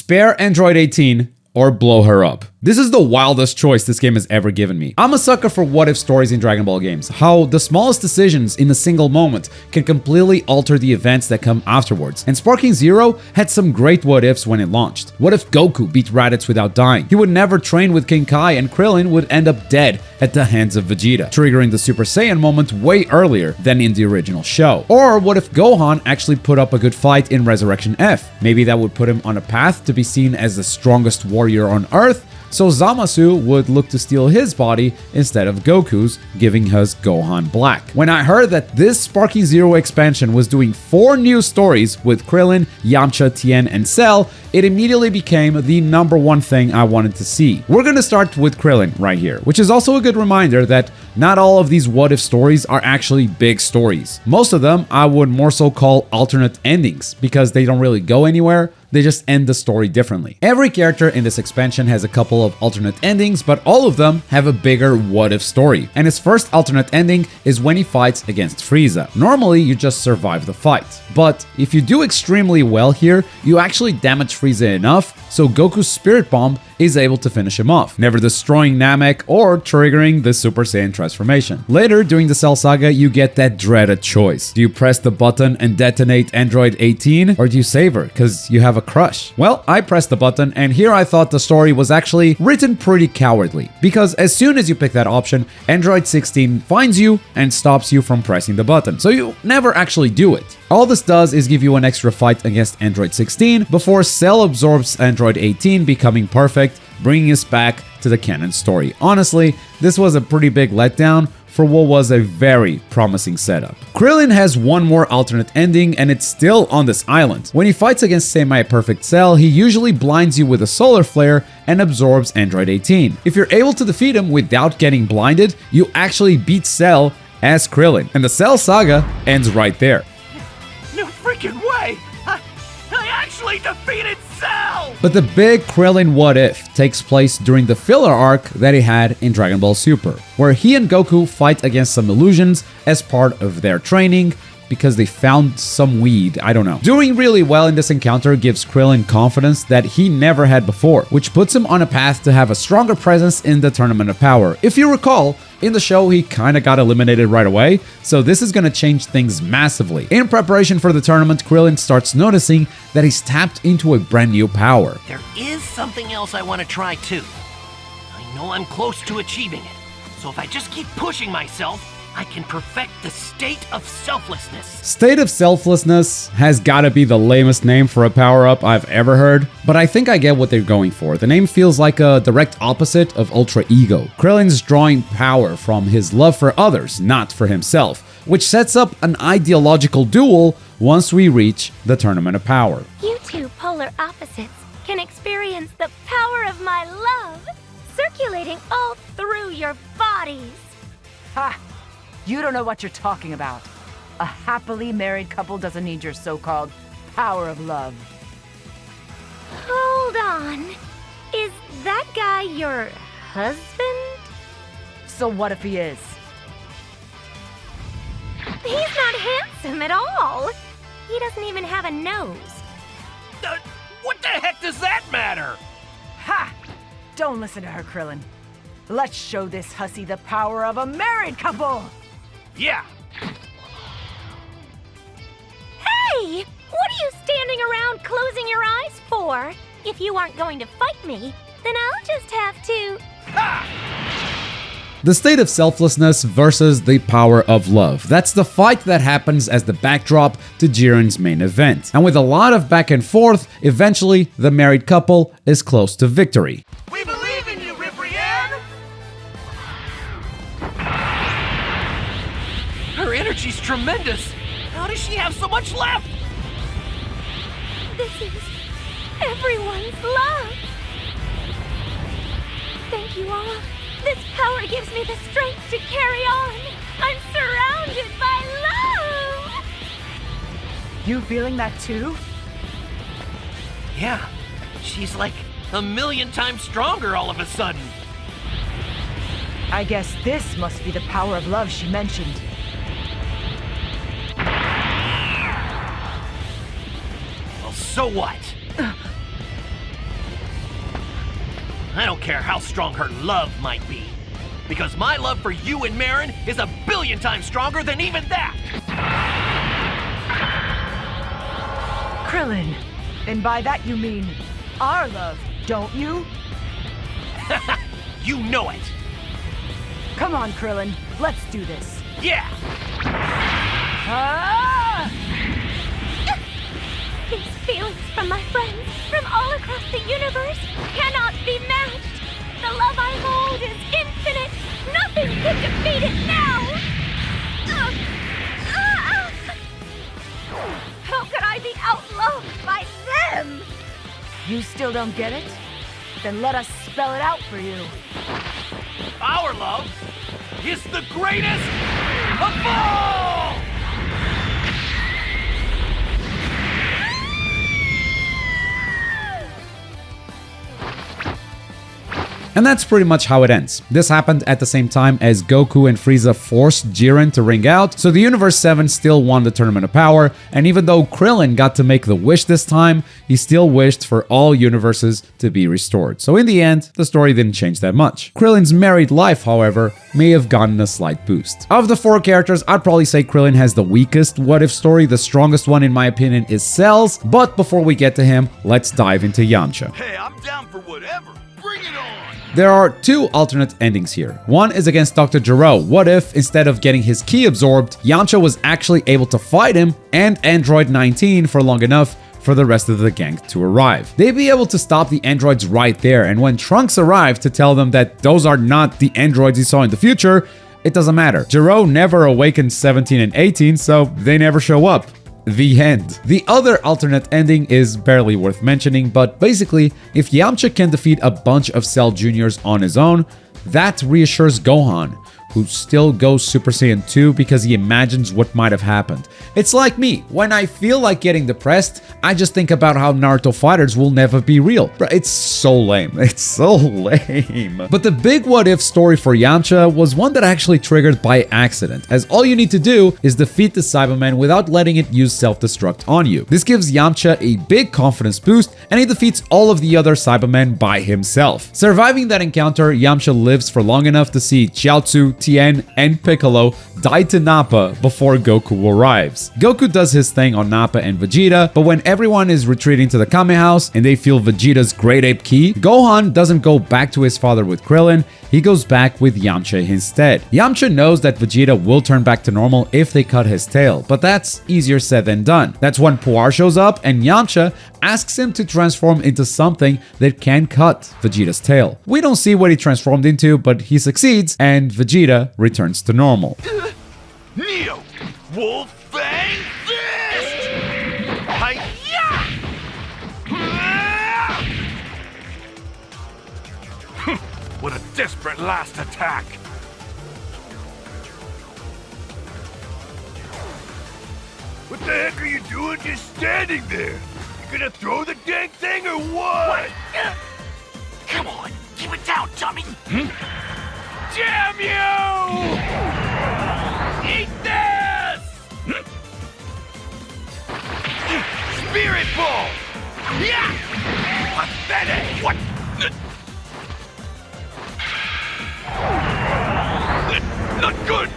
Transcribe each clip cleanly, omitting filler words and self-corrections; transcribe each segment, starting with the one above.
spare Android 18 or blow her up. This is the wildest choice this game has ever given me. I'm a sucker for what-if stories in Dragon Ball games, how the smallest decisions in a single moment can completely alter the events that come afterwards. And Sparking Zero had some great what-ifs when it launched. What if Goku beat Raditz without dying? He would never train with King Kai and Krillin would end up dead at the hands of Vegeta, triggering the Super Saiyan moment way earlier than in the original show. Or what if Gohan actually put up a good fight in Resurrection F? Maybe that would put him on a path to be seen as the strongest warrior on Earth, so Zamasu would look to steal his body instead of Goku's, giving us Gohan Black. When I heard that this Sparking Zero expansion was doing 4 new stories with Krillin, Yamcha, Tien, and Cell, it immediately became the #1 thing I wanted to see. We're gonna start with Krillin right here, which is also a good reminder that not all of these what-if stories are actually big stories. Most of them I would more so call alternate endings, because they don't really go anywhere. They just end the story differently. Every character in this expansion has a couple of alternate endings, but all of them have a bigger what-if story. And his first alternate ending is when he fights against Frieza. Normally, you just survive the fight. But if you do extremely well here, you actually damage Frieza enough so Goku's Spirit Bomb is able to finish him off, never destroying Namek or triggering the Super Saiyan transformation. Later, during the Cell Saga, you get that dreaded choice. Do you press the button and detonate Android 18, or do you save her because you have a crush? Well, I pressed the button, and here I thought the story was actually written pretty cowardly, because as soon as you pick that option, Android 16 finds you and stops you from pressing the button, so you never actually do it. All this does is give you an extra fight against Android 16 before Cell absorbs Android 18, becoming perfect, bringing us back to the canon story. Honestly, this was a pretty big letdown for what was a very promising setup. Krillin has one more alternate ending, and it's still on this island. When he fights against semi-perfect Cell, he usually blinds you with a solar flare and absorbs Android 18. If you're able to defeat him without getting blinded, you actually beat Cell as Krillin, and the Cell Saga ends right there. No freaking way! I actually defeated Cell! But the big Krillin what-if takes place during the filler arc that he had in Dragon Ball Super, where he and Goku fight against some illusions as part of their training because they found some weed, I don't know. Doing really well in this encounter gives Krillin confidence that he never had before, which puts him on a path to have a stronger presence in the Tournament of Power. If you recall, in the show, he kinda got eliminated right away, so this is gonna change things massively. In preparation for the tournament, Krillin starts noticing that he's tapped into a brand new power. There is something else I want to try too. I know I'm close to achieving it, so if I just keep pushing myself, I can perfect the State of Selflessness. State of Selflessness has gotta be the lamest name for a power-up I've ever heard, but I think I get what they're going for. The name feels like a direct opposite of Ultra Ego. Krillin's drawing power from his love for others, not for himself, which sets up an ideological duel once we reach the Tournament of Power. You two polar opposites can experience the power of my love, circulating all through your bodies. Ha! You don't know what you're talking about. A happily married couple doesn't need your so-called power of love. Hold on. Is that guy your husband? So what if he is? He's not handsome at all. He doesn't even have a nose. What the heck does that matter? Ha! Don't listen to her, Krillin. Let's show this hussy the power of a married couple! Yeah. Hey! What are you standing around closing your eyes for? If you aren't going to fight me, then I'll just have to... The State of Selflessness versus the Power of Love. That's the fight that happens as the backdrop to Jiren's main event. And with a lot of back and forth, eventually the married couple is close to victory. We believe in you, Ribrianne! Her energy's tremendous. How does she have so much left? This is everyone's love. Thank you all. This power gives me the strength to carry on. I'm surrounded by love. You feeling that too? Yeah, she's like a million times stronger all of a sudden. I guess this must be the power of love she mentioned. Well, so what? I don't care how strong her love might be. Because my love for you and Marin is a billion times stronger than even that! Krillin, and by that you mean our love, don't you? You know it! Come on, Krillin, let's do this. Yeah! Ah! These feelings from my friends from all across the universe cannot be matched. The love I hold is infinite. Nothing can defeat it now. How could I be outloved by them? You still don't get it? Then let us spell it out for you. Our love is the greatest of all! And that's pretty much how it ends. This happened at the same time as Goku and Frieza forced Jiren to ring out, so the Universe 7 still won the Tournament of Power, and even though Krillin got to make the wish this time, he still wished for all universes to be restored. So in the end, the story didn't change that much. Krillin's married life, however, may have gotten a slight boost. Of the 4 characters, I'd probably say Krillin has the weakest what-if story. The strongest one, in my opinion, is Cell's, but before we get to him, let's dive into Yamcha. Hey, I'm down for whatever. Bring it on! There are 2 alternate endings here. One is against Dr. Gero. What if, instead of getting his ki absorbed, Yamcha was actually able to fight him and Android 19 for long enough for the rest of the gang to arrive? They'd be able to stop the androids right there, and when Trunks arrived to tell them that those are not the androids he saw in the future, it doesn't matter. Gero never awakened 17 and 18, so they never show up. The end. The other alternate ending is barely worth mentioning, but basically, if Yamcha can defeat a bunch of Cell Juniors on his own, that reassures Gohan, who still goes Super Saiyan 2 because he imagines what might have happened. It's like me. When I feel like getting depressed, I just think about how Naruto fighters will never be real. It's so lame. It's so lame. But the big what-if story for Yamcha was one that actually triggered by accident, as all you need to do is defeat the Cyberman without letting it use self-destruct on you. This gives Yamcha a big confidence boost, and he defeats all of the other Cybermen by himself. Surviving that encounter, Yamcha lives for long enough to see Chiaotzu, Tien, and Piccolo die to Nappa before Goku arrives. Goku does his thing on Nappa and Vegeta, but when everyone is retreating to the Kame House and they feel Vegeta's Great Ape Ki, Gohan doesn't go back to his father with Krillin, he goes back with Yamcha instead. Yamcha knows that Vegeta will turn back to normal if they cut his tail, but that's easier said than done. That's when Puar shows up and Yamcha asks him to transform into something that can cut Vegeta's tail. We don't see what he transformed into, but he succeeds and Vegeta returns to normal. Neo! Wolf Fang Fist! Hi-ya! What a desperate last attack! What the heck are you doing just standing there? You gonna throw the dang thing or what? Come on, keep it down, dummy! Damn you! Eat this! Spirit Ball! Yeah! Pathetic! What? Not good!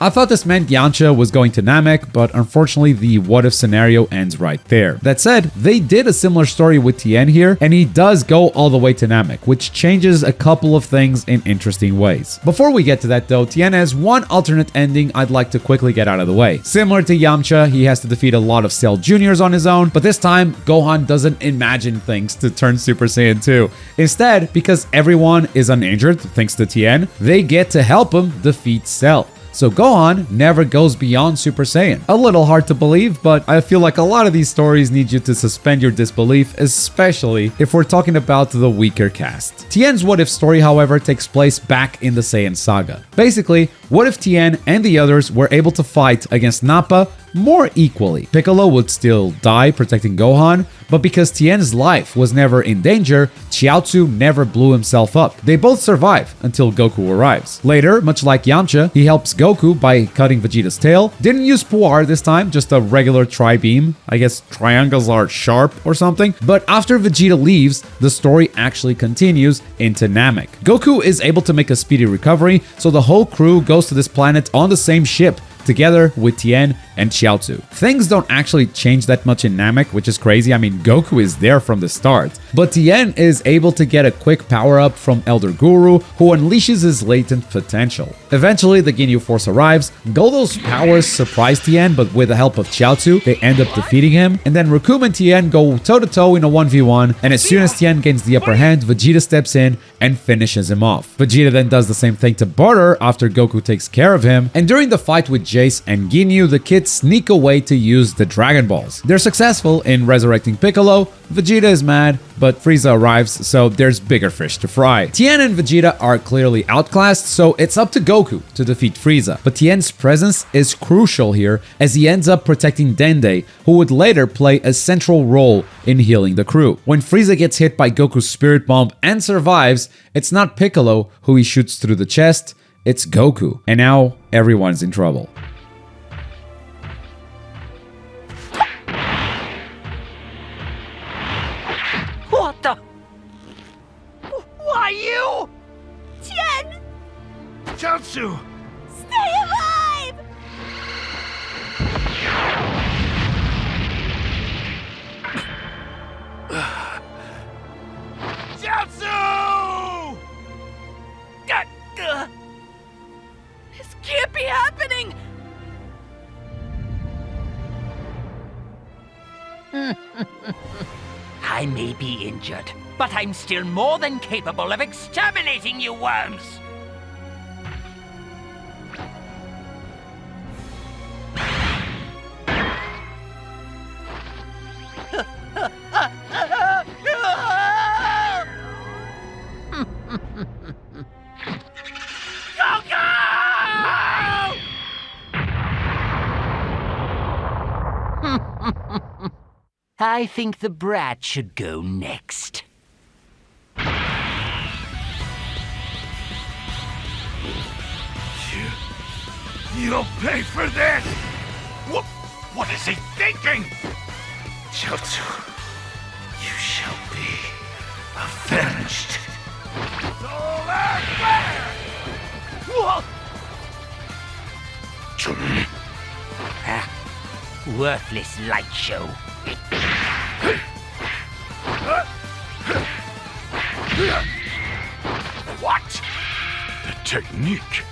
I thought this meant Yamcha was going to Namek, but unfortunately the what-if scenario ends right there. That said, they did a similar story with Tien here, and he does go all the way to Namek, which changes a couple of things in interesting ways. Before we get to that though, Tien has one alternate ending I'd like to quickly get out of the way. Similar to Yamcha, he has to defeat a lot of Cell Juniors on his own, but this time, Gohan doesn't imagine things to turn Super Saiyan 2. Instead, because everyone is uninjured thanks to Tien, they get to help him defeat Cell. So Gohan never goes beyond Super Saiyan. A little hard to believe, but I feel like a lot of these stories need you to suspend your disbelief, especially if we're talking about the weaker cast. Tien's what-if story, however, takes place back in the Saiyan saga. Basically, what if Tien and the others were able to fight against Nappa, more equally. Piccolo would still die protecting Gohan, but because Tien's life was never in danger, Chiaotzu never blew himself up. They both survive until Goku arrives. Later, much like Yamcha, he helps Goku by cutting Vegeta's tail. Didn't use Puar this time, just a regular tri-beam. I guess triangles are sharp or something. But after Vegeta leaves, the story actually continues into Namek. Goku is able to make a speedy recovery, so the whole crew goes to this planet on the same ship, together with Tien and Chiaotzu. Things don't actually change that much in Namek, which is crazy. I mean, Goku is there from the start. But Tien is able to get a quick power-up from Elder Guru, who unleashes his latent potential. Eventually, the Ginyu Force arrives. Goldo's powers surprise Tien, but with the help of Chiaotzu, they end up defeating him. And then Recoome and Tien go toe-to-toe in a 1v1, and as soon as Tien gains the upper hand, Vegeta steps in and finishes him off. Vegeta then does the same thing to Barter after Goku takes care of him, and during the fight with Jace and Ginyu, the kids sneak away to use the Dragon Balls. They're successful in resurrecting Piccolo. Vegeta is mad, but Frieza arrives, so there's bigger fish to fry. Tien and Vegeta are clearly outclassed, so it's up to Goku to defeat Frieza. But Tien's presence is crucial here, as he ends up protecting Dende, who would later play a central role in healing the crew. When Frieza gets hit by Goku's Spirit Bomb and survives, it's not Piccolo who he shoots through the chest, it's Goku. And now everyone's in trouble. What the? Why you? Tien! Chiaotzu! Stay alive! Chiaotzu! This can't be happening! I may be injured, but I'm still more than capable of exterminating you worms! I think the brat should go next. You'll pay for this! What is he thinking? Chiaotzu, you shall be avenged. Solar Flare! Ah, worthless light show. What? The technique.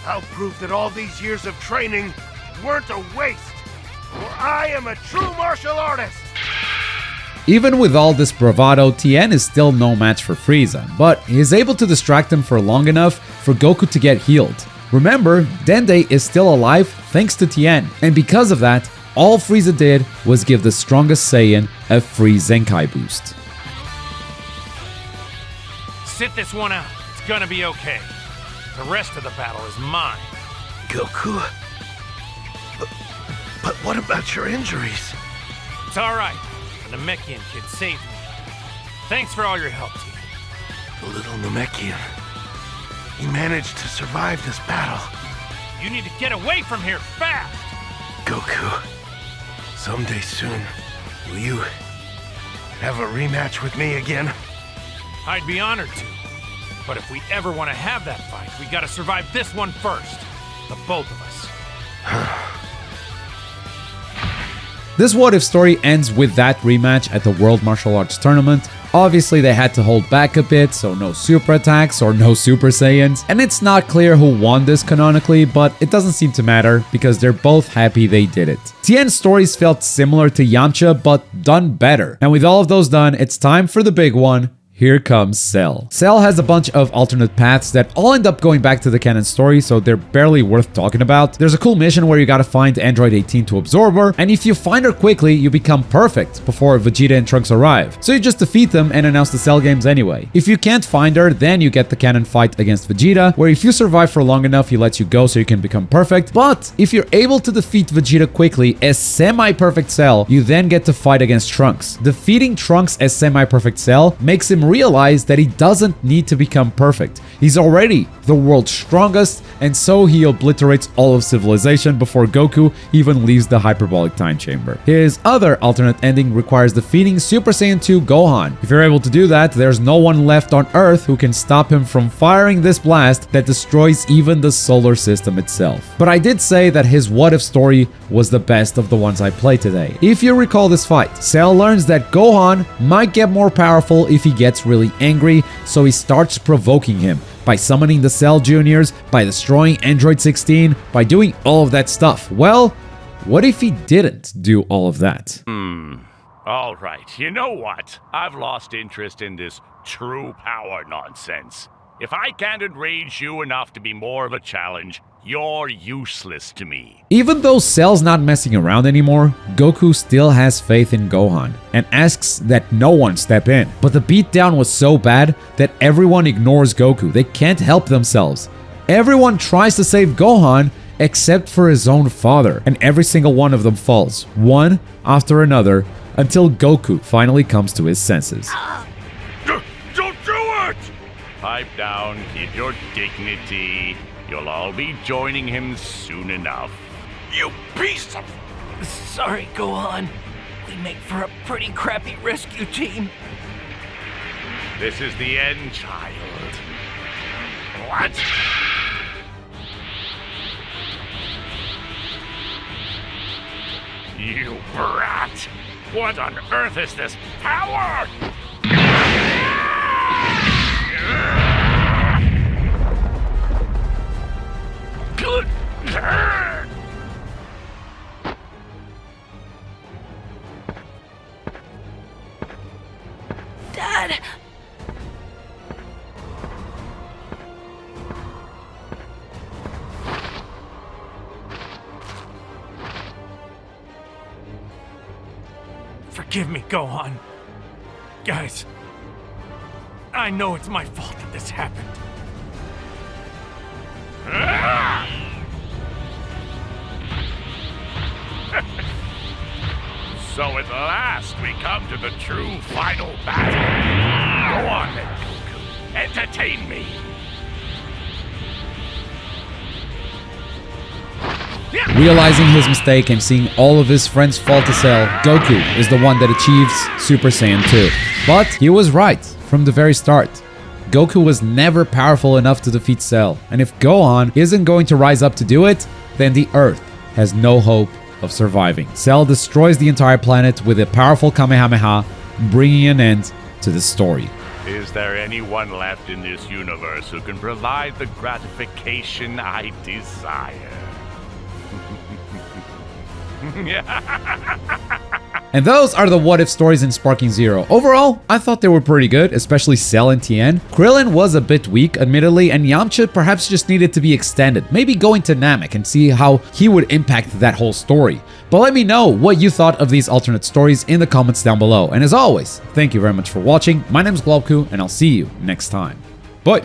I'll prove that all these years of training weren't a waste, for I am a true martial artist. Even with all this bravado, Tien is still no match for Frieza, but he's able to distract him for long enough for Goku to get healed. Remember, Dende is still alive thanks to Tien, and because of that, all Frieza did was give the strongest Saiyan a free Zenkai boost. Sit this one out. It's gonna be okay. The rest of the battle is mine. Goku? But what about your injuries? It's alright. The Namekian kid saved me. Thanks for all your help, Tien. The little Namekian. He managed to survive this battle. You need to get away from here fast! Goku, someday soon, will you have a rematch with me again? I'd be honored to. But if we ever want to have that fight, we gotta survive this one first. The both of us. This What If story ends with that rematch at the World Martial Arts Tournament. Obviously, they had to hold back a bit, so no super attacks or no Super Saiyans. And it's not clear who won this canonically, but it doesn't seem to matter because they're both happy they did it. Tien's stories felt similar to Yamcha, but done better. And with all of those done, it's time for the big one. here comes Cell. Cell has a bunch of alternate paths that all end up going back to the canon story, so they're barely worth talking about. There's a cool mission where you gotta find Android 18 to absorb her, and if you find her quickly, you become perfect before Vegeta and Trunks arrive. So you just defeat them and announce the Cell games anyway. If you can't find her, then you get the canon fight against Vegeta, where if you survive for long enough, he lets you go so you can become perfect. But if you're able to defeat Vegeta quickly as semi-perfect Cell, you then get to fight against Trunks. Defeating Trunks as semi-perfect Cell makes him realize that he doesn't need to become perfect. He's already the world's strongest, and so he obliterates all of civilization before Goku even leaves the hyperbolic time chamber. His other alternate ending requires defeating Super Saiyan 2 Gohan. If you're able to do that, there's no one left on Earth who can stop him from firing this blast that destroys even the solar system itself. But I did say that his what if story was the best of the ones I played today. If you recall this fight, Cell learns that Gohan might get more powerful if he gets really angry, so he starts provoking him by summoning the Cell Juniors, by destroying Android 16, by doing all of that stuff. Well, what if he didn't do all of that? All right, you know what? I've lost interest in this true power nonsense. If I can't enrage you enough to be more of a challenge, you're useless to me. Even though Cell's not messing around anymore, Goku still has faith in Gohan and asks that no one step in. But the beatdown was so bad that everyone ignores Goku. They can't help themselves. Everyone tries to save Gohan except for his own father, and every single one of them falls, one after another, until Goku finally comes to his senses. Don't do it! Pipe down, keep your dignity. You'll all be joining him soon enough. You beast of... Sorry, Gohan. We make for a pretty crappy rescue team. This is the end, child. What? You brat! What on earth is this power? Dad! Forgive me, Gohan. Guys, I know it's my fault that this happened. So at last we come to the true final battle. Go on then, Goku. Entertain me. Realizing his mistake and seeing all of his friends fall to Cell, Goku is the one that achieves Super Saiyan 2. But he was right from the very start. Goku was never powerful enough to defeat Cell, and if Gohan isn't going to rise up to do it, then the Earth has no hope of surviving. Cell destroys the entire planet with a powerful Kamehameha, bringing an end to the story. Is there anyone left in this universe who can provide the gratification I desire? And those are the what if stories in Sparking Zero. Overall, I thought they were pretty good, especially Cell and Tien. Krillin was a bit weak, admittedly, and Yamcha perhaps just needed to be extended. Maybe go into Namek and see how he would impact that whole story. But let me know what you thought of these alternate stories in the comments down below. And as always, thank you very much for watching. My name is Globku, and I'll see you next time. Bye!